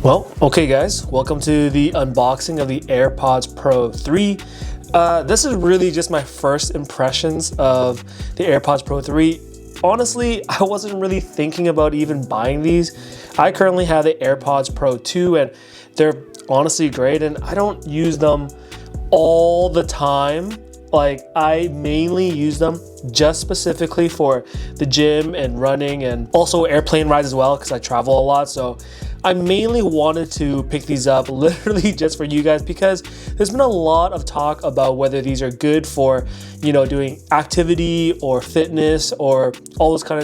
Well, okay guys, welcome to the unboxing of the AirPods Pro 3. This is really just my first impressions of the AirPods Pro 3. Honestly, I wasn't really thinking about even buying these. I currently have the AirPods Pro 2 and they're honestly great, and I don't use them all the time. Like, I mainly use them just specifically for the gym and running, and also airplane rides as well because I travel a lot. So I mainly wanted to pick these up literally just for you guys, because there's been a lot of talk about whether these are good for, you know, doing activity or fitness or all those kind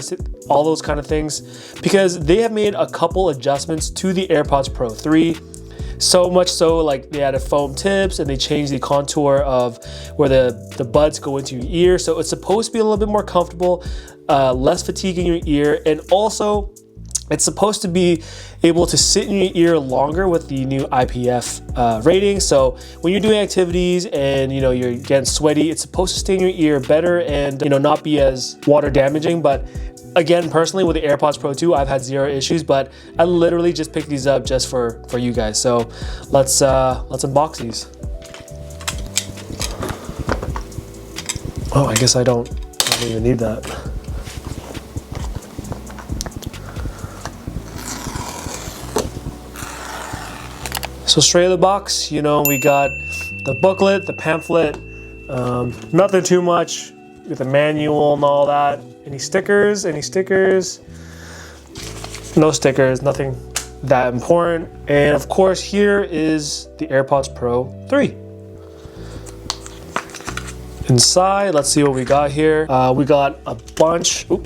of things, because they have made a couple adjustments to the AirPods Pro 3. So much so, like, they added foam tips and they changed the contour of where the buds go into your ear. So it's supposed to be a little bit more comfortable, less fatigue in your ear, and also it's supposed to be able to sit in your ear longer with the new IPF rating. So when you're doing activities and, you know, you're getting sweaty, it's supposed to stay in your ear better and, you know, not be as water damaging. But again, personally, with the AirPods Pro 2, I've had zero issues, but I literally just picked these up just for you guys. So let's unbox these. Oh, I guess I don't even need that. So straight out of the box, you know, we got the booklet, the pamphlet, nothing too much with the manual and all that. Any stickers? Any stickers? No stickers, nothing that important. And of course, here is the AirPods Pro 3. Inside, let's see what we got here. We got a bunch, we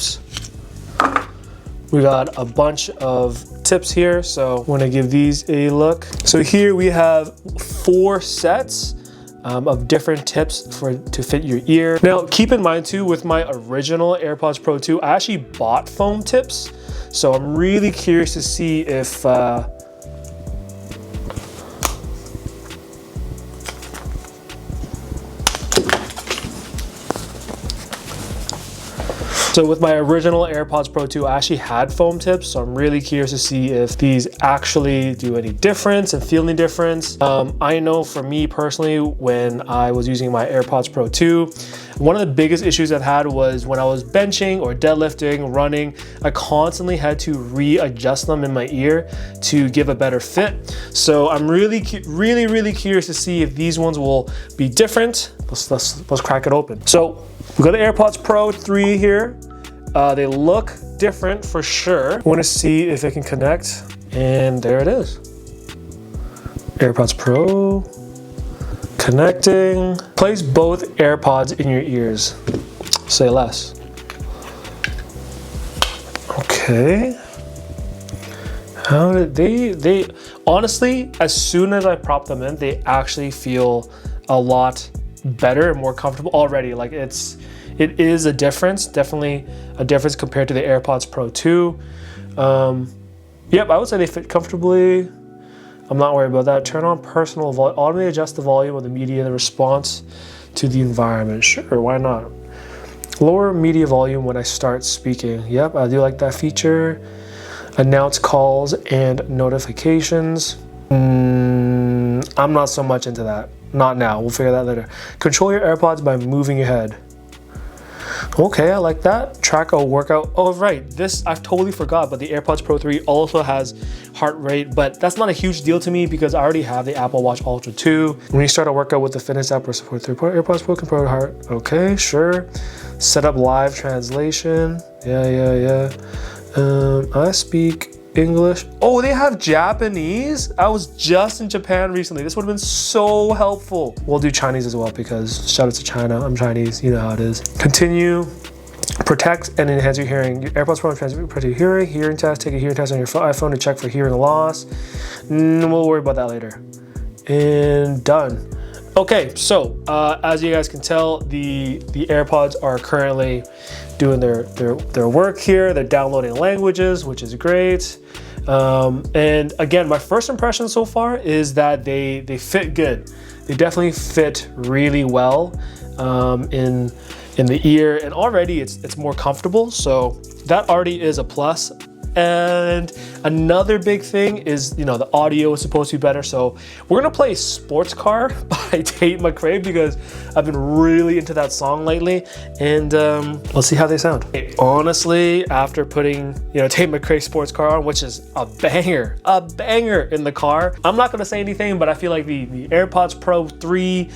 got a bunch of tips here, so I want to give these a look. So here we have 4 sets of different tips to fit your ear. Now, keep in mind too, with my original AirPods Pro 2, I actually bought foam tips, so I'm really curious to see if So with my original AirPods Pro 2, I actually had foam tips, so I'm really curious to see if these actually do any difference and feel any difference. I know for me personally, when I was using my AirPods Pro 2, one of the biggest issues I've had was when I was benching or deadlifting, running, I constantly had to readjust them in my ear to give a better fit. So I'm really curious to see if these ones will be different. Let's crack it open. So we got the AirPods Pro 3 here. They look different for sure. I want to see if it can connect, and there it is. AirPods Pro connecting. Place both AirPods in your ears. Say less. Okay. How did they honestly, as soon as I prop them in, they actually feel a lot better and more comfortable already. Like, it is a difference, definitely a difference compared to the AirPods Pro 2. Yep, I would say they fit comfortably. I'm not worried about that. Turn on personal volume, automatically adjust the volume of the media in response to the environment. Sure, why not? Lower media volume when I start speaking. Yep, I do like that feature. Announce calls and notifications. I'm not so much into that. Not now, we'll figure that later. Control your AirPods by moving your head. Okay, I like that. Track a workout. Oh, right, this I've totally forgot, but the AirPods Pro 3 also has heart rate, but that's not a huge deal to me because I already have the Apple Watch Ultra 2. When you start a workout with the fitness app or support third-party AirPods Pro control heart. Okay, sure. Set up live translation. Yeah. I speak English. Oh, they have Japanese? I was just in Japan recently. This would have been so helpful. We'll do Chinese as well because shout out to China. I'm Chinese, you know how it is. Continue. Protect and enhance your hearing. Your AirPods Pro protect your hearing. Hearing test. Take a hearing test on your iPhone to check for hearing loss. We'll worry about that later. And done. Okay, so as you guys can tell, the AirPods are currently doing their work here. They're downloading languages, which is great. And again, my first impression so far is that they fit good. They definitely fit really well in the ear, and already it's more comfortable. So that already is a plus. And another big thing is, you know, the audio is supposed to be better. So we're gonna play Sports Car by Tate McRae because I've been really into that song lately. And let's see how they sound. Honestly, after putting, you know, Tate McRae Sports Car on, which is a banger in the car, I'm not gonna say anything, but I feel like the AirPods Pro 3,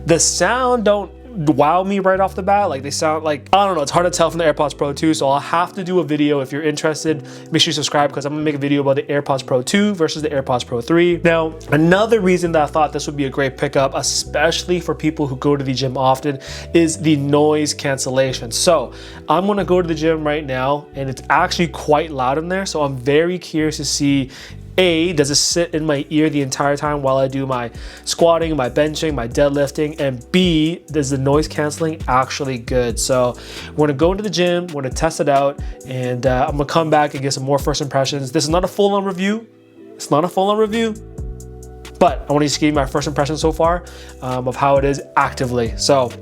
the sound don't wow me right off the bat. Like they sound like, I don't know, it's hard to tell from the AirPods Pro 2, so I'll have to do a video. If you're interested, make sure you subscribe because I'm gonna make a video about the AirPods Pro 2 versus the AirPods Pro 3. Now, another reason that I thought this would be a great pickup, especially for people who go to the gym often, is the noise cancellation. So I'm gonna go to the gym right now and it's actually quite loud in there, so I'm very curious to see, A, does it sit in my ear the entire time while I do my squatting, my benching, my deadlifting, and B, is the noise canceling actually good? So we're gonna go into the gym, we're gonna test it out, and I'm gonna come back and get some more first impressions. This is not a full-on review. It's not a full-on review, but I want to just give you my first impression so far of how it is actively. So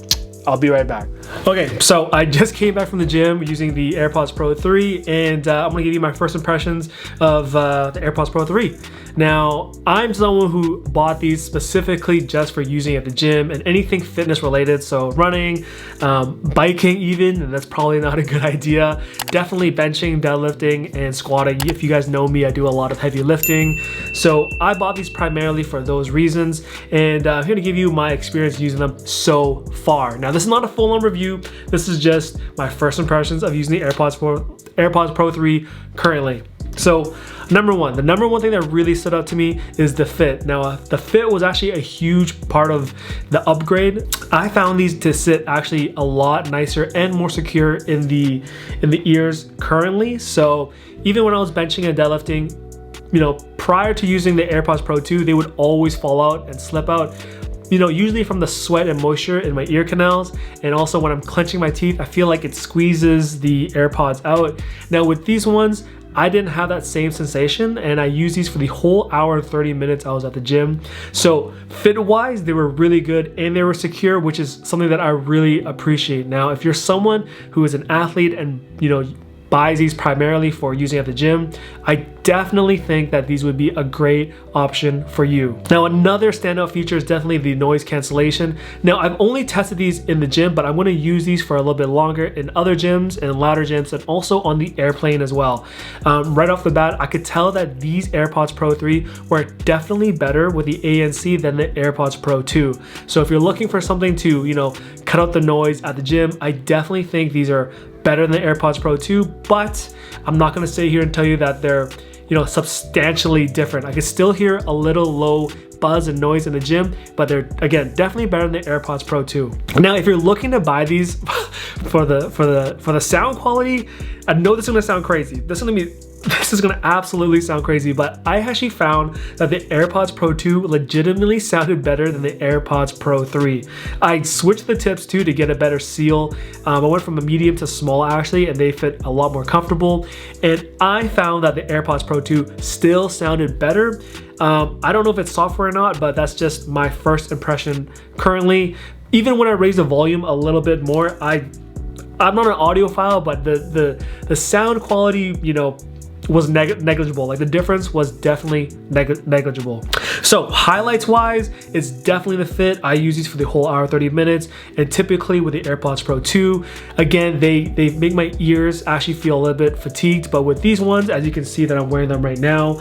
I'll be right back. Okay, so I just came back from the gym using the AirPods Pro 3, and I'm gonna give you my first impressions of the AirPods Pro 3. Now, I'm someone who bought these specifically just for using at the gym and anything fitness related, so running, biking even, and that's probably not a good idea. Definitely benching, deadlifting, and squatting. If you guys know me, I do a lot of heavy lifting. So I bought these primarily for those reasons, and I'm here to give you my experience using them so far. Now, this is not a full-on review. This is just my first impressions of using the AirPods Pro 3 currently. So the number one thing that really stood out to me is the fit. Now, the fit was actually a huge part of the upgrade. I found these to sit actually a lot nicer and more secure in the ears currently. So even when I was benching and deadlifting, you know, prior to using the AirPods Pro 2, they would always fall out and slip out. You know, usually from the sweat and moisture in my ear canals, and also when I'm clenching my teeth, I feel like it squeezes the AirPods out. Now with these ones, I didn't have that same sensation, and I used these for the whole hour and 30 minutes I was at the gym. So fit-wise, they were really good and they were secure, which is something that I really appreciate. Now, if you're someone who is an athlete and, you know, buys these primarily for using at the gym, I definitely think that these would be a great option for you. Now, another standout feature is definitely the noise cancellation. Now, I've only tested these in the gym, but I'm gonna use these for a little bit longer in other gyms and louder gyms, and also on the airplane as well. Right off the bat, I could tell that these AirPods Pro 3 were definitely better with the ANC than the AirPods Pro 2. So if you're looking for something to, you know, cut out the noise at the gym, I definitely think these are better than the AirPods Pro 2, but I'm not gonna sit here and tell you that they're, you know, substantially different. I can still hear a little low buzz and noise in the gym, but they're, again, definitely better than the AirPods Pro 2. Now, if you're looking to buy these for the sound quality, I know this is gonna sound crazy. This is gonna absolutely sound crazy, but I actually found that the AirPods Pro 2 legitimately sounded better than the AirPods Pro 3. I switched the tips too to get a better seal. I went from a medium to small actually, and they fit a lot more comfortable. And I found that the AirPods Pro 2 still sounded better. I don't know if it's software or not, but that's just my first impression currently. Even when I raised the volume a little bit more, I'm not an audiophile, but the sound quality, you know, was negligible. Like the difference was definitely negligible. So highlights wise, it's definitely the fit. I use these for the whole hour 30 minutes, and typically with the AirPods Pro 2, again, they make my ears actually feel a little bit fatigued, but with these ones, as you can see that I'm wearing them right now,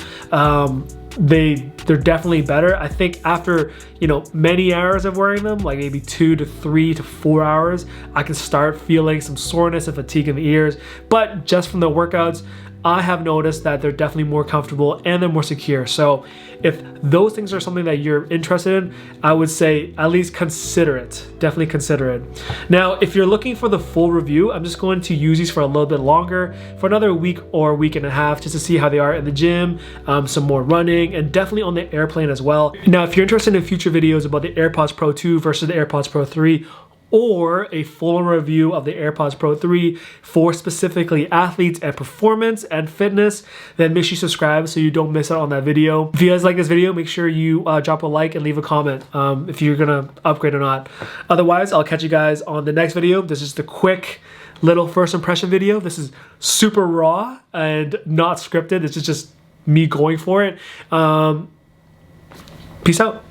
they're definitely better. I think after, you know, many hours of wearing them, like maybe 2 to 3 to 4 hours, I can start feeling some soreness and fatigue in the ears. But just from the workouts, I have noticed that they're definitely more comfortable and they're more secure. So if those things are something that you're interested in, I would say at least consider it. Definitely consider it. Now, if you're looking for the full review, I'm just going to use these for a little bit longer, for another week or week and a half, just to see how they are in the gym, some more running, and definitely on the airplane as well. Now, if you're interested in future videos about the AirPods Pro 2 versus the AirPods Pro 3, or a full review of the AirPods Pro 3 for specifically athletes and performance and fitness, then make sure you subscribe so you don't miss out on that video. If you guys like this video, make sure you drop a like and leave a comment if you're gonna upgrade or not. Otherwise, I'll catch you guys on the next video. This is the quick little first impression video. This is super raw and not scripted. It's just me going for it. Peace out.